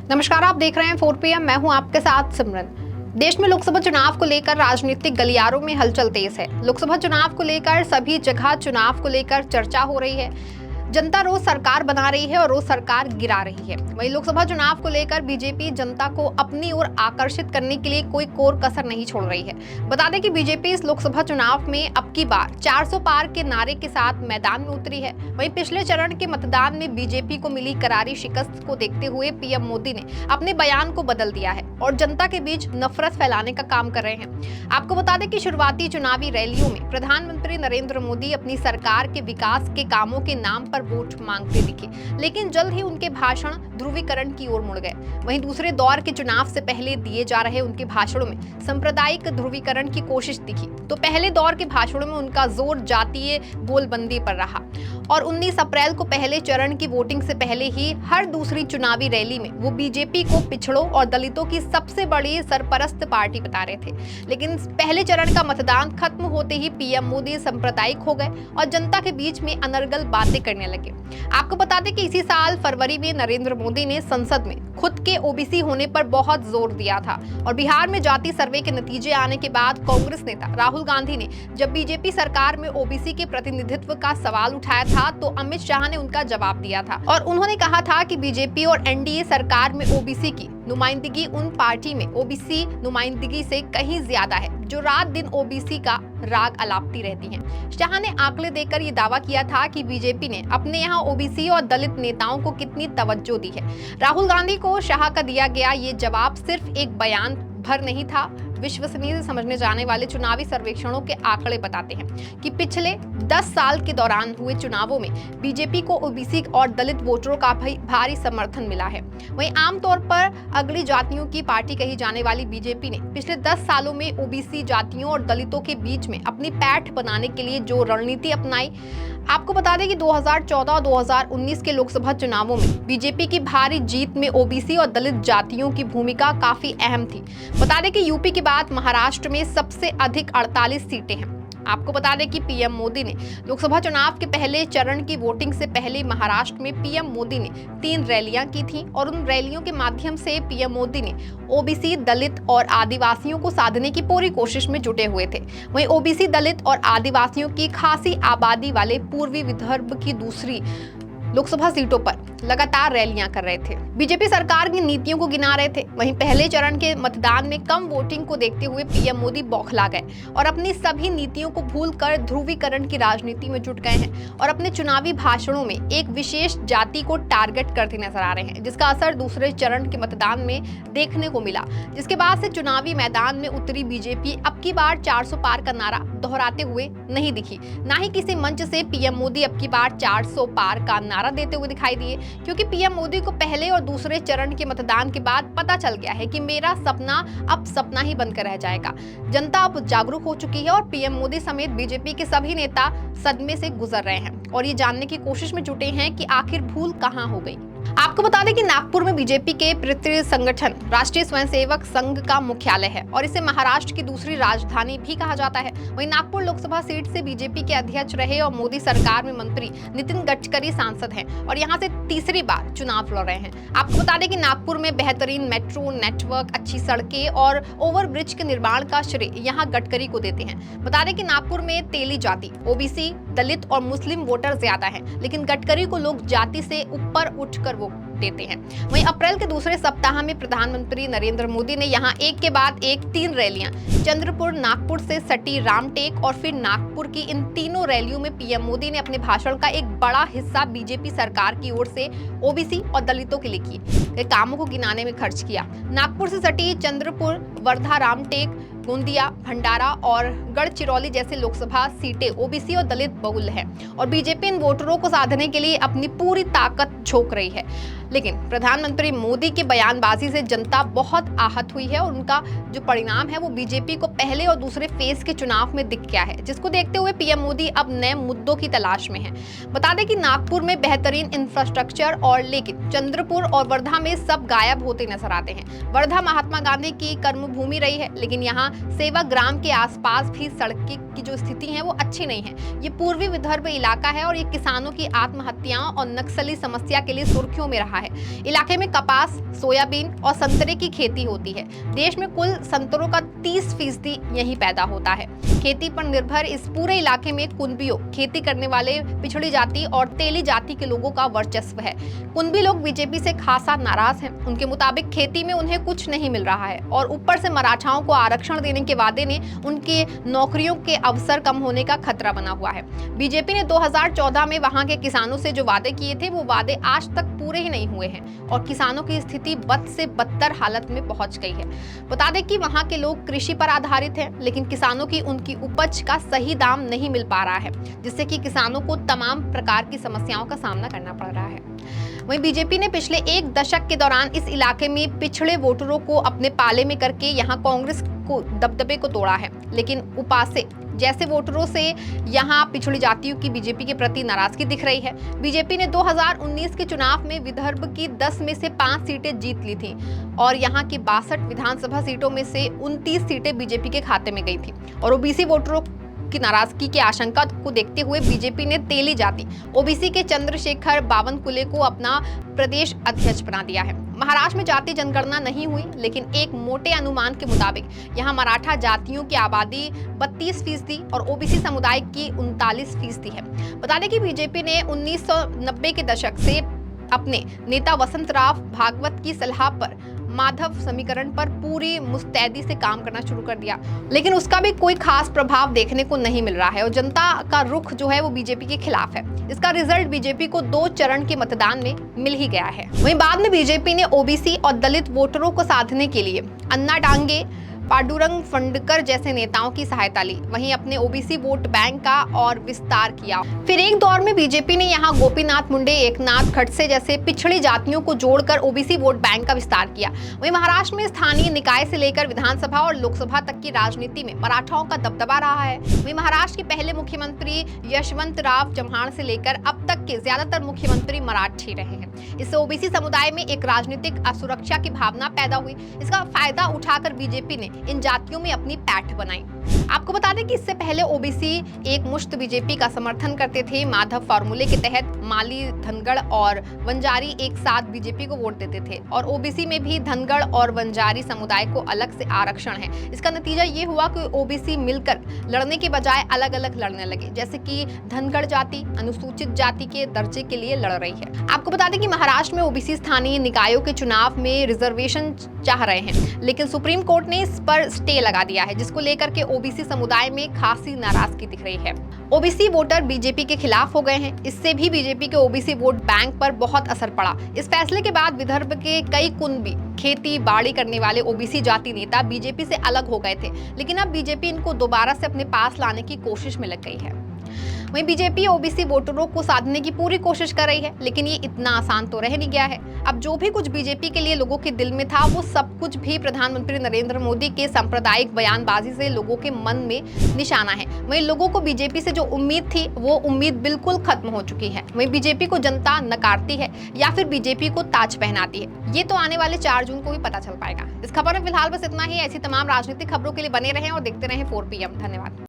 नमस्कार, आप देख रहे हैं 4 PM। मैं हूं आपके साथ सिमरन। देश में लोकसभा चुनाव को लेकर राजनीतिक गलियारों में हलचल तेज है। लोकसभा चुनाव को लेकर सभी जगह चुनाव को लेकर चर्चा हो रही है। जनता रोज सरकार बना रही है और रोज सरकार गिरा रही है। वहीं लोकसभा चुनाव को लेकर बीजेपी जनता को अपनी ओर आकर्षित करने के लिए कोई कोर कसर नहीं छोड़ रही है। बता दें कि बीजेपी इस लोकसभा चुनाव में अब की बार 400 पार के नारे के साथ मैदान में उतरी है। वहीं पिछले चरण के मतदान में बीजेपी को मिली करारी शिकस्त को देखते हुए पीएम मोदी ने अपने बयान को बदल दिया है और जनता के बीच नफरत फैलाने का काम कर रहे हैं। आपको बता दें कि शुरुआती चुनावी रैलियों में प्रधानमंत्री नरेंद्र मोदी अपनी सरकार के विकास के कामों के नाम पर वोट मांगते दिखे, लेकिन जल्द ही उनके भाषण ध्रुवीकरण की ओर मुड़ गए। वहीं दूसरे दौर के चुनाव से पहले दिए जा रहे उनके भाषणों में सांप्रदायिक ध्रुवीकरण की कोशिश दिखी, तो पहले दौर के भाषणों में उनका जोर जातीय बोलबंदी पर रहा और 19 अप्रैल को पहले चरण की वोटिंग से पहले ही हर दूसरी चुनावी रैली में वो बीजेपी को पिछड़ों और दलितों की सबसे बड़ी सरपरस्त पार्टी बता रहे थे। लेकिन पहले चरण का मतदान खत्म होते ही पीएम मोदी सांप्रदायिक हो गए और जनता के बीच में अनर्गल बातें करने लगे। आपको बता दें कि इसी साल फरवरी में नरेंद्र मोदी ने संसद में खुद के ओबीसी होने पर बहुत जोर दिया था और बिहार में जाति सर्वे के नतीजे आने के बाद कांग्रेस नेता राहुल गांधी ने जब बीजेपी सरकार में ओबीसी के प्रतिनिधित्व का सवाल उठाया था तो अमित शाह ने उनका जवाब दिया था और उन्होंने कहा था कि बीजेपी और एनडीए सरकार में ओबीसी की नुमाइंदगी उन पार्टी में ओबीसी नुमाइंदगी से कहीं ज्यादा है जो रात दिन ओबीसी का राग अलापती रहती हैं। शाह ने आंकड़े देकर ये दावा किया था कि बीजेपी ने अपने यहाँ ओबीसी और दलित नेताओं को कितनी तवज्जो दी है। राहुल गांधी को शाह का दिया गया ये जवाब सिर्फ एक बयान भर नहीं था। विश्वसनीय समझने जाने वाले चुनावी सर्वेक्षणों के आंकड़े बताते हैं कि पिछले 10 साल के दौरान हुए चुनावों में बीजेपी को ओबीसी और दलित वोटरों का भारी समर्थन मिला है। वहीं आमतौर पर अगली जातियों की पार्टी कही जाने वाली बीजेपी ने पिछले 10 सालों में ओबीसी जातियों और दलितों के बीच में अपनी पैठ बनाने के लिए जो रणनीति अपनाई। आपको बता दें कि 2014 और 2019 के लोकसभा चुनावों में बीजेपी की भारी जीत में ओबीसी और दलित जातियों की भूमिका काफी अहम थी। बता दें कि यूपी के बाद महाराष्ट्र में सबसे अधिक 48 सीटें हैं। आपको बता दें कि पीएम मोदी ने लोकसभा चुनाव के पहले चरण की वोटिंग से पहले महाराष्ट्र में पीएम मोदी ने 3 रैलियां की थी और उन रैलियों के माध्यम से पीएम मोदी ने ओबीसी, दलित और आदिवासियों को साधने की पूरी कोशिश में जुटे हुए थे। वहीं ओबीसी, दलित और आदिवासियों की खासी आबादी वाले पूर्वी विदर्भ की दूसरी लोकसभा सीटों पर लगातार रैलियां कर रहे थे। बीजेपी सरकार की नीतियों को गिना रहे थे। वहीं पहले चरण के मतदान में कम वोटिंग को देखते हुए पीएम मोदी बौखला गए और अपनी सभी नीतियों को भूलकर ध्रुवीकरण की राजनीति में जुट गए हैं और अपने चुनावी भाषणों में एक विशेष जाति को टारगेट करते नजर आ रहे हैं, जिसका असर दूसरे चरण के मतदान में देखने को मिला। जिसके बाद से चुनावी मैदान में उतरी बीजेपी अब की बार 400 पार का नारा दोहराते हुए नहीं दिखी। ना ही किसी मंच से पीएम मोदी अब की बार 400 पार का नारा देते हुए दिखाई दिए, क्योंकि पीएम मोदी को पहले और दूसरे चरण के मतदान के बाद पता चल गया है कि मेरा सपना अब सपना ही बनकर रह जाएगा। जनता अब जागरूक हो चुकी है और पीएम मोदी समेत बीजेपी के सभी नेता सदमे से गुजर रहे हैं और ये जानने की कोशिश में जुटे हैं कि आखिर भूल कहां हो गई। आपको बता दें कि नागपुर में बीजेपी के पितृ संगठन राष्ट्रीय स्वयंसेवक संघ का मुख्यालय है और इसे महाराष्ट्र की दूसरी राजधानी भी कहा जाता है। वहीं नागपुर लोकसभा सीट से बीजेपी के अध्यक्ष रहे और मोदी सरकार में मंत्री नितिन गडकरी सांसद हैं और यहां से तीसरी बार चुनाव लड़ रहे हैं। आपको बता दें कि नागपुर में बेहतरीन मेट्रो नेटवर्क, अच्छी सड़कें और ओवरब्रिज के निर्माण का श्रेय यहां गडकरी को देते हैं। बता दें कि नागपुर में तेली जाति, ओबीसी, दलित और मुस्लिम वोटर ज्यादा हैं, लेकिन गडकरी को लोग जाति से ऊपर उठकर वोट देते हैं। वहीं अप्रैल के दूसरे सप्ताह में प्रधानमंत्री नरेंद्र मोदी ने यहां एक के बाद एक 3 रैलियां चंद्रपुर, नागपुर से सटी रामटेक और फिर नागपुर की इन तीनों रैलियों में पीएम मोदी ने अपने भाषण का एक बड़ा हिस्सा बीजेपी सरकार की ओर से ओबीसी और दलितों के लिए किए कामों को गिनाने में खर्च किया। नागपुर से सटी चंद्रपुर, वर्धा, रामटेक, गोंदिया, भंडारा और गढ़चिरौली जैसे लोकसभा सीटें ओबीसी और दलित बहुल है और बीजेपी इन वोटरों को साधने के लिए अपनी पूरी ताकत झोंक रही है। लेकिन प्रधानमंत्री मोदी के बयानबाजी से जनता बहुत आहत हुई है और उनका जो परिणाम है वो बीजेपी को पहले और दूसरे फेज के चुनाव में दिख गया है, जिसको देखते हुए पीएम मोदी अब नए मुद्दों की तलाश में है। बता दें कि नागपुर में बेहतरीन इंफ्रास्ट्रक्चर और लेकिन चंद्रपुर और वर्धा में सब गायब होते नजर आते हैं। वर्धा महात्मा गांधी की कर्मभूमि रही है, लेकिन यहाँ सेवाग्राम के आसपास भी सड़क की की जो स्थिति है वो अच्छी नहीं है। ये पूर्वी विदर्भ इलाका है और ये किसानों की आत्महत्याओं और नक्सली समस्या के लिए सुर्खियों में रहा है। इलाके में कपास, सोयाबीन और संतरे की खेती होती है। देश में कुल संतरों का 30% यहीं पैदा होता है। खेती पर निर्भर इस पूरे इलाके में कुनबियों, खेती करने वाले पिछड़ी जाति और तेली जाति के लोगों का वर्चस्व है। कुनबी लोग बीजेपी से खासा नाराज हैं। उनके मुताबिक खेती में उन्हें कुछ नहीं मिल रहा है और ऊपर से मराठाओं को आरक्षण देने के वादे ने उनके नौकरियों के अवसर कम होने का खतरा बना हुआ है। बीजेपी ने 2014 में वहां के किसानों से जो वादे किए थे वो वादे आज तक पूरे ही नहीं हुए हैं और किसानों की स्थिति बद से बदतर हालत में पहुंच गई है। बता दें कि वहां के लोग कृषि पर आधारित हैं, लेकिन किसानों की उनकी उपज का सही दाम नहीं मिल पा रहा है, जिससे कि किसानों को तमाम प्रकार की समस्याओं का सामना करना पड़ रहा है। वहीं बीजेपी ने पिछले एक दशक के दौरान इस इलाके में पिछड़े वोटरों को अपने पाले में करके यहां कांग्रेस को दबदबे को तोड़ा है, लेकिन उपासे जैसे वोटरों से यहां पिछड़ी जातियों की बीजेपी के प्रति नाराजगी दिख रही है। बीजेपी ने 2019 के चुनाव में विदर्भ की 10 में से 5 सीटें जीत ली थी और यहां की 62 विधानसभा सीटों में से 29 सीटें बीजेपी के खाते में गई थी और ओबीसी वोटरों की नाराजगी की आशंका को देखते हुए बीजेपी ने तेली जाति ओबीसी के चंद्रशेखर बावनकुले को अपना प्रदेश अध्यक्ष बना दिया है। महाराष्ट्र में जाति जनगणना नहीं हुई, लेकिन एक मोटे अनुमान के मुताबिक यहां मराठा जातियों की आबादी 32% और ओबीसी समुदाय की 39% है। बता दें कि बीजेपी ने 1990 के दशक से अपने नेता वसंतराव भागवत की सलाह पर माधव समीकरण पर पूरी मुस्तैदी से काम करना शुरू कर दिया, लेकिन उसका भी कोई खास प्रभाव देखने को नहीं मिल रहा है और जनता का रुख जो है वो बीजेपी के खिलाफ है। इसका रिजल्ट बीजेपी को 2 चरण के मतदान में मिल ही गया है। वहीं बाद में बीजेपी ने ओबीसी और दलित वोटरों को साधने के लिए अन्ना डांगे, पांडुरंग फंडकर जैसे नेताओं की सहायता ली। वहीं अपने ओबीसी वोट बैंक का और विस्तार किया। फिर एक दौर में बीजेपी ने यहां गोपीनाथ मुंडे, एकनाथ खड़से जैसे पिछड़ी जातियों को जोड़कर ओबीसी वोट बैंक का विस्तार किया। वहीं महाराष्ट्र में स्थानीय निकाय से लेकर विधानसभा और लोकसभा तक की राजनीति में मराठाओं का दबदबा रहा है। वहीं महाराष्ट्र के पहले मुख्यमंत्री यशवंतराव चव्हाण से लेकर अब तक के ज्यादातर मुख्यमंत्री मराठी रहे हैं। इससे ओबीसी समुदाय में एक राजनीतिक असुरक्षा की भावना पैदा हुई। इसका फायदा उठाकर बीजेपी ने इन जातियों में अपनी पैठ बनाई। आपको बता दें कि इससे पहले ओबीसी एक मुश्त बीजेपी का समर्थन करते थे। माधव फार्मूले के तहत माली, धनगढ़ और वंजारी एक साथ बीजेपी को वोट देते थे और ओबीसी में भी धनगढ़ और वंजारी समुदाय को अलग से आरक्षण है। इसका नतीजा ये हुआ कि ओबीसी मिलकर लड़ने के बजाय अलग अलग लड़ने लगे, जैसे कि धनगढ़ जाति अनुसूचित जाति के दर्जे के लिए लड़ रही है। आपको बता दें कि महाराष्ट्र में ओबीसी स्थानीय निकायों के चुनाव में रिजर्वेशन चाह रहे हैं, लेकिन सुप्रीम कोर्ट ने इस पर स्टे लगा दिया है, जिसको लेकर के ओबीसी समुदाय में खासी नाराजगी दिख रही है। ओबीसी वोटर बीजेपी के खिलाफ हो गए हैं। इससे भी बीजेपी के ओबीसी वोट बैंक पर बहुत असर पड़ा। इस फैसले के बाद विदर्भ के कई कुनबी खेती बाड़ी करने वाले ओबीसी जाति नेता बीजेपी से अलग हो गए थे, लेकिन अब बीजेपी इनको दोबारा से अपने पास लाने की कोशिश में लग गई है। वहीं बीजेपी ओबीसी वोटरों को साधने की पूरी कोशिश कर रही है, लेकिन ये इतना आसान तो रह नहीं गया है। अब जो भी कुछ बीजेपी के लिए लोगों के दिल में था, वो सब कुछ भी प्रधानमंत्री नरेंद्र मोदी के सांप्रदायिक बयानबाजी से लोगों के मन में निशाना है। वहीं लोगों को बीजेपी से जो उम्मीद थी, वो उम्मीद बिल्कुल खत्म हो चुकी है। वहीं बीजेपी को जनता नकारती है या फिर बीजेपी को ताज पहनाती है, ये तो आने वाले 4 जून को भी पता चल पाएगा। इस खबर में फिलहाल बस इतना ही। ऐसी तमाम राजनीतिक खबरों के लिए बने रहें और देखते रहें 4PM। धन्यवाद।